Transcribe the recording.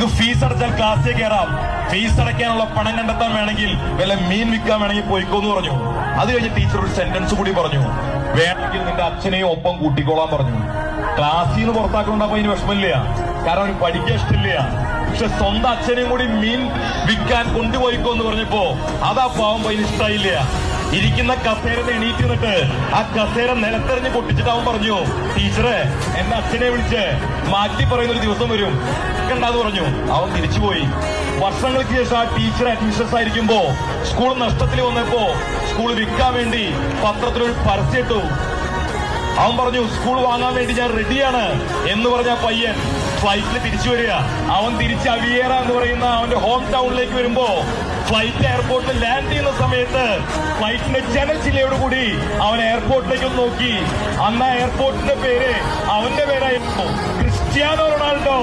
നിനക്ക് ഫീസ് അടച്ചാൽ ക്ലാസ്സിൽ കയറാം, ഫീസ് അടയ്ക്കാനുള്ള പണം കണ്ടെത്താൻ വേണമെങ്കിൽ വല്ല മീൻ വിൽക്കാൻ വേണമെങ്കിൽ പോയിക്കോന്ന് പറഞ്ഞു. അത് കഴിഞ്ഞ് ടീച്ചർ ഒരു സെന്റൻസ് കൂടി പറഞ്ഞു, വേണമെങ്കിൽ നിന്റെ അച്ഛനെയും ഒപ്പം കൂട്ടിക്കോളാൻ പറഞ്ഞു. ക്ലാസ്സിൽ നിന്ന് പുറത്താക്കണുണ്ടപ്പോ അതിന് വിഷമില്ല, കാരണം അവന് പഠിക്കാൻ ഇഷ്ടമില്ല. പക്ഷെ സ്വന്തം അച്ഛനെയും കൂടി മീൻ വിൽക്കാൻ കൊണ്ടുപോയിക്കോന്ന് പറഞ്ഞപ്പോ അതാ പാവം പയ്യന് ഇഷ്ടായില്ല. ഇരിക്കുന്ന കസേര എണീറ്റ് നിന്നിട്ട് ആ കസേര നിലത്തെറിഞ്ഞ് പൊട്ടിച്ചിട്ട് അവൻ പറഞ്ഞു, ടീച്ചറെ എന്റെ അച്ഛനെ വിളിച്ച് മാറ്റി പറയുന്ന ഒരു ദിവസം വരും കണ്ടാന്ന് പറഞ്ഞു. അവൻ തിരിച്ചുപോയി. വർഷങ്ങൾക്ക് ശേഷം ആ ടീച്ചർ അഡ്മിഷൻസ് ആയിരിക്കുമ്പോ സ്കൂൾ നഷ്ടത്തിൽ വന്നപ്പോ സ്കൂൾ വിൽക്കാൻ വേണ്ടി പത്രത്തിലൊരു പരസ്യം ഇട്ടു. അവൻ പറഞ്ഞു, സ്കൂൾ വാങ്ങാൻ വേണ്ടി ഞാൻ റെഡിയാണ് എന്ന് പറഞ്ഞ പയ്യൻ ഫ്ലൈറ്റിൽ തിരിച്ചു വരിക. അവൻ തിരിച്ച് അവിയേറ എന്ന് പറയുന്ന അവന്റെ ഹോം ടൗണിലേക്ക് വരുമ്പോ ഫ്ലൈറ്റ് എയർപോർട്ടിൽ ലാൻഡ് ചെയ്യുന്ന സമയത്ത് ഫ്ലൈറ്റിന്റെ ജനച്ചില്ലയോടുകൂടി അവൻ എയർപോർട്ടിലേക്ക് നോക്കി. അന്ന് ആ എയർപോർട്ടിന്റെ പേര് അവന്റെ പേരായിരുന്നു, ക്രിസ്ത്യാനോ റൊണാൾഡോ.